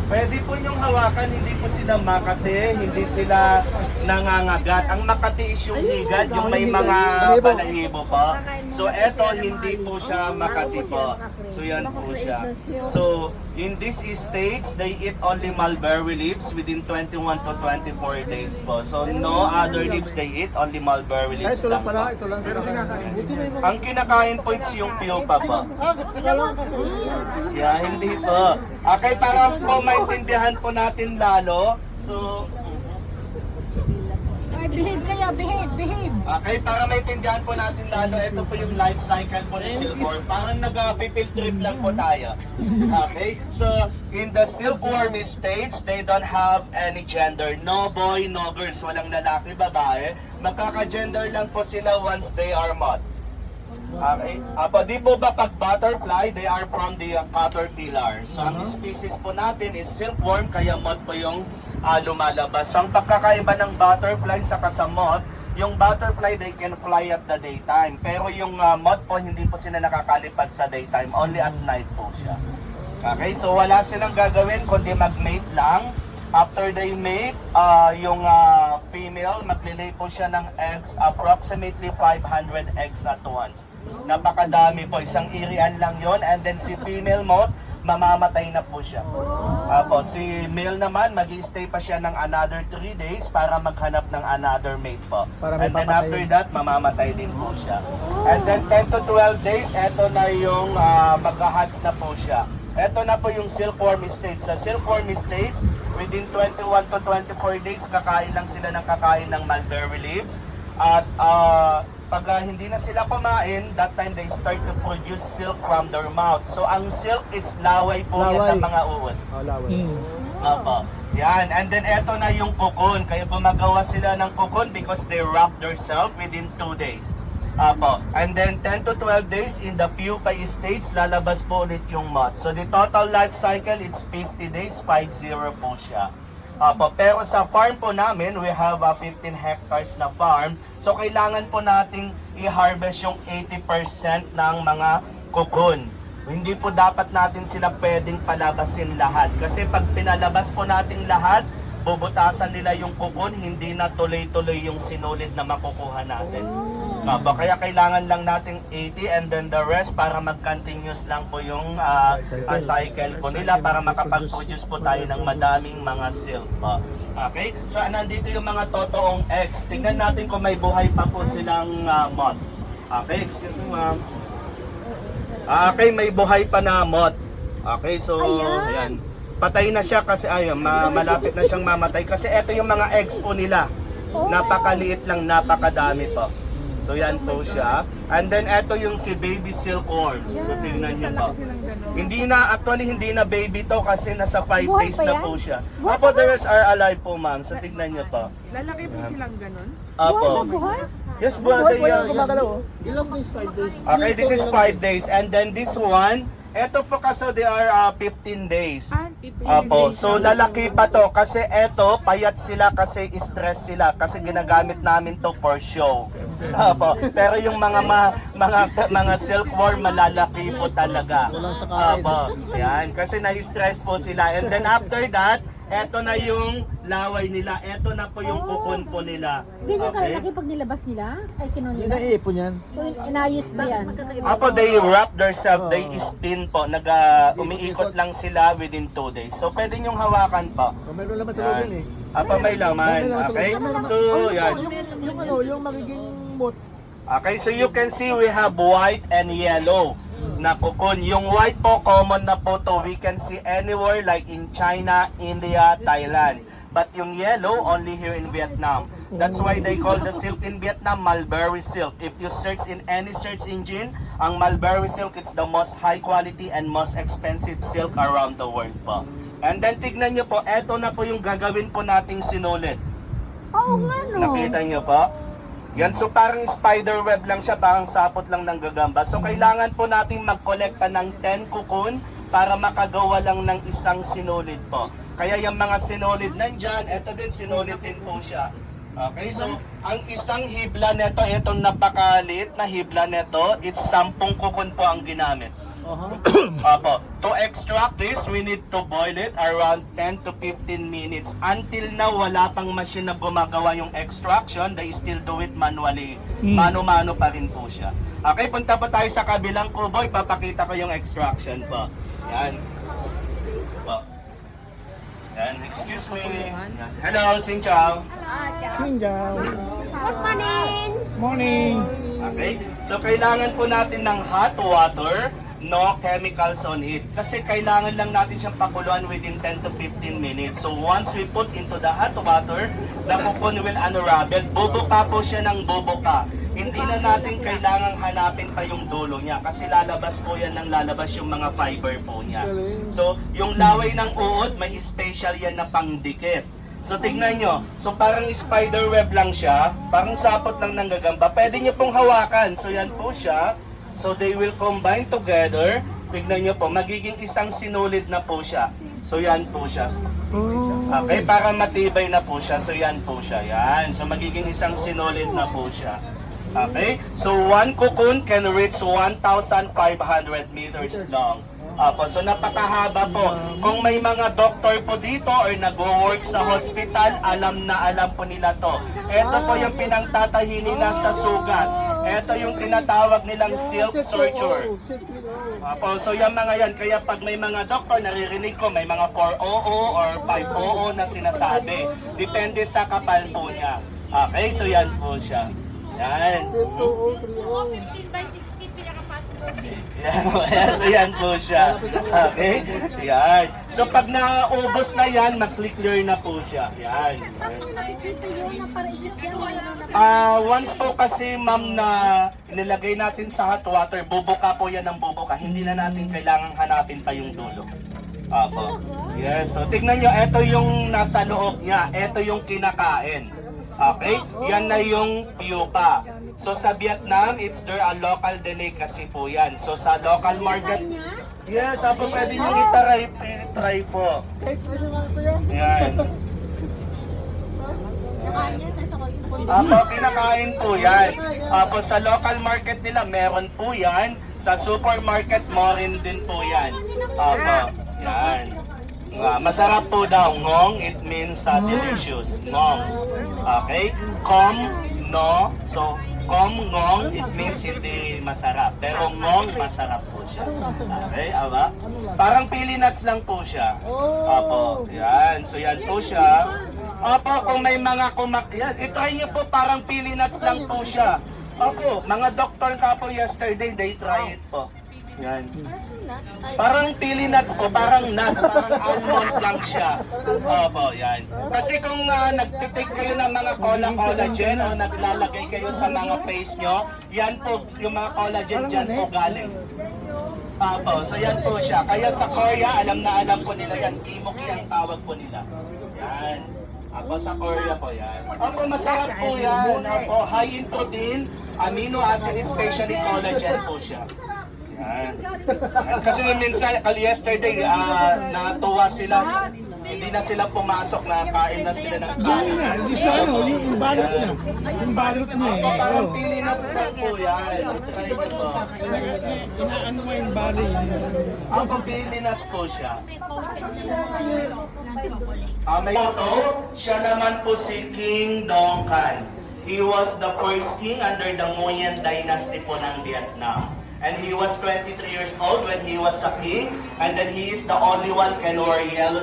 Pwede po niyong hawakan, hindi po sila makati, hindi sila nangangagat. Ang makati is yung higad, yung may mga balahibo po. So eto, hindi po siya makati po. So yan po siya. So in this stage, they eat only mulberry leaves within 21 to 24 days po. So no other leaves they eat, only mulberry leaves lang po. Ito lang. Pero kinakain. Ang kinakain po is yung pupa po. Yeah, hindi po. Okay, para po maintindihan po natin lalo. So, Ay, behave. okay, para maintindihan po natin lalo, ito po yung life cycle po ni silkworm. Parang nag-pipil trip lang po tayo. Okay, so in the silkworm stage, they don't have any gender. No boy, no girls. Walang lalaki, babae. Magkaka-gender lang po sila once they are moth. Okay. Apo, di po ba pag butterfly, they are from the caterpillar. So, ang species po natin is silkworm, kaya moth po yung lumalabas. So, ang pagkakaiba ng butterfly sa moth, yung butterfly, they can fly at the daytime. Pero yung moth po, hindi po sila nakakalipad sa daytime. Only at night po siya. Okay, so wala silang gagawin kundi mag-mate lang. After they mate, yung female, maglilay po siya ng eggs, approximately 500 eggs at once. Napakadami po, isang irian lang yon. And then si female moth, mamamatay na po siya. Apo, si male naman, mag-i-stay pa siya ng another 3 days para maghanap ng another mate po. And then after that, mamamatay din po siya. And then 10 to 12 days, eto na yung magka-hatch na po siya. Ito na po yung silkworm stage. Sa silkworm stage, within 21 to 24 days, kakain lang sila ng kakain ng mulberry leaves. At pag hindi na sila kumain, that time they start to produce silk from their mouth. So ang silk, it's laway po yan ng mga uod. laway. Opo. Yan. And then eto na yung cocoon. Kaya gumagawa sila ng cocoon because they wrap themselves within 2 days. Apo. And then 10 to 12 days in the pupa stage, lalabas po ulit yung moth. So the total life cycle, it's 50 days, 50 po siya. Apo. Pero sa farm po namin, we have 15 hectares na farm. So kailangan po nating i-harvest yung 80% ng mga cocoon. Hindi po dapat natin sila pwedeng palabasin lahat. Kasi pag pinalabas po natin lahat, bubutasan nila yung cocoon, hindi na tuloy-tuloy yung sinulid na makukuha natin. Kaya kailangan lang nating 80 and then the rest para mag-continuous lang po yung cycle po nila para makapag-produce po tayo ng madaming mga silk po. Okay? So nandito yung mga totoong eggs. Tingnan natin kung may buhay pa po silang moth. Okay, excuse me ma'am. Okay, may buhay pa na moth. Okay, so ayan. Patay na siya kasi malapit na siyang mamatay kasi ito yung mga eggs po nila. Napakaliit lang, napakadami po. So yan po siya. And then ito yung si baby silkworms. So tingnan niyo po. Hindi na baby to kasi nasa 5 days na po siya. Apo, the rest are alive po ma'am. So tingnan niyo po. Lalaki po silang ganun? Apo. Yes, buhay. Ilang days, 5 days? Okay, this is 5 days. And then this one, eto po kasi they are 15 days. 15 Apo, days. so lalaki pa to kasi eto, payat sila kasi stress sila kasi ginagamit namin to for show. Apo, pero yung mga silkworm malalaki po talaga. Apo, yan, kasi na-stress po sila. And then after that, eto na yung laway nila, eto na po yung cocoon po nila. Ganyan kalaki pag nilabas nila? Ay, kinuha nila? Naiipon yan. Inayos ba yan? Apo, they wrap themselves, they spin po, umiikot lang sila within 2 days. So pwede nyong hawakan po. Meron naman sa loob yan eh. Apo, may laman, okay? So, yan. Yung magiging moth. Okay, so you can see we have white and yellow na cocoon. Yung white po, common na po to. We can see anywhere like in China, India, Thailand. But yung yellow, only here in Vietnam. That's why they call the silk in Vietnam mulberry silk. If you search in any search engine, ang mulberry silk, it's the most high quality and most expensive silk around the world po. And then tignan nyo po, eto na po yung gagawin po nating sinulid. Oo nga no. Nakita nyo po? Yan, so parang spider web lang siya, parang sapot lang ng gagamba. So kailangan po nating magkolekta ng 10 cocoon para makagawa lang ng isang sinulid po. Kaya yung mga sinulid nandyan, eto din sinulid din po siya. Okay, so ang isang hibla neto, itong napakaliit na hibla neto, it's 10 cocoon po ang ginamit. Apo. To extract this, we need to boil it around 10 to 15 minutes. Until now, wala pang machine na gumagawa yung extraction. They still do it manually. Mano-mano pa rin po siya. Okay, punta po tayo sa kabilang kubo. Ipapakita ko yung extraction po. Yan. Po. Yan, excuse me. Yan. Hello, Xin Chao. Sinjaw. Good morning! Morning. Okay? So, kailangan po natin ng hot water, no chemicals on it. Kasi kailangan lang natin siyang pakuluan within 10 to 15 minutes. So, once we put into the hot water, the cocoon will unravel. Bubuka po siya ng bubuka. Hindi na natin kailangang hanapin pa yung dulo niya kasi lalabas po yan ng lalabas yung mga fiber po niya. So, yung laway ng uod, may special yan na pangdikit. So tignan nyo, so parang spider web lang siya, parang sapot lang ng gagamba. Pwede nyo pong hawakan, so yan po siya. So they will combine together. Tignan nyo po, magiging isang sinulid na po siya. So yan po siya. Okay, para matibay na po siya. So yan po siya, yan. So magiging isang sinulid na po siya. Okay, so one cocoon can reach 1,500 meters long. So napakahaba po. Kung may mga doktor po dito or nag-work sa hospital, alam na alam po nila to. Ito po yung pinangtatahi nila sa sugat. Ito yung tinatawag nilang silk suture. So yung mga yan, kaya pag may mga doktor, naririnig ko, may mga 400 or 500 na sinasabi. Depende sa kapal po niya. Okay, so yan po siya. Yan. 15 by 60 pinakapasok. Yan, so yan po siya. Okay? Yan. So pag naubos na yan, mag-clear na po siya. Yan. Paano nakikita yun na para isip yan? Once po kasi ma'am na nilagay natin sa hot water, bubuka po yan ng bubuka. Hindi na natin kailangang hanapin pa yung dulo. Apo. Yes. So tignan nyo, ito yung nasa loob niya. Ito yung kinakain. Okay? Yan na yung pupa. So sa Vietnam, it's there a local delicacy po yan. So sa local market, yes, apo, pwede nyo i-try po. Yan. Apo, kinakain po yan. Apo, sa local market nila, meron po yan. Sa supermarket mo rin din po yan. Apo, yan. Masarap po daw. Ngong, it means delicious. Ngong. Okay? Kom, no. So, kom, ngong, it means hindi masarap. Pero ngong, masarap po siya. Okay, aba? Parang pili nuts lang po siya. Apo, yan. So, yan po siya. Apo, kung may mga yan, itry niyo po, parang pili nuts lang po siya. Apo, mga doktor ka po yesterday, they try it po. Yan. Parang pili nuts po, parang nuts, parang almond lang siya. Opo, yan. Kasi kung nagtitake kayo ng mga collagen o naglalagay kayo sa mga face nyo, yan po, yung mga collagen dyan po galing. Opo, so yan po siya. Kaya sa Korea, alam na alam po nila yan. Kimoki ang tawag po nila. Yan. Ako sa Korea po yan. Opo, masarap po yan. Opo, high in protein, amino acid, especially collagen po siya. Yan. Kasi minsan, yesterday, natuwa sila. Hindi na sila pumasok, kain na sila ng kain. Yung sa ano, yung balot na. Yung balot na eh. Parang pili nuts lang po yan. Try mo po. Inaano mo yung balot. Ako, pili nuts po siya. May photo, siya naman po si King Dong Can. He was the first king under the Nguyen dynasty po ng Vietnam. And he was 23 years old when he was a king. And then he is the only one can wear yellow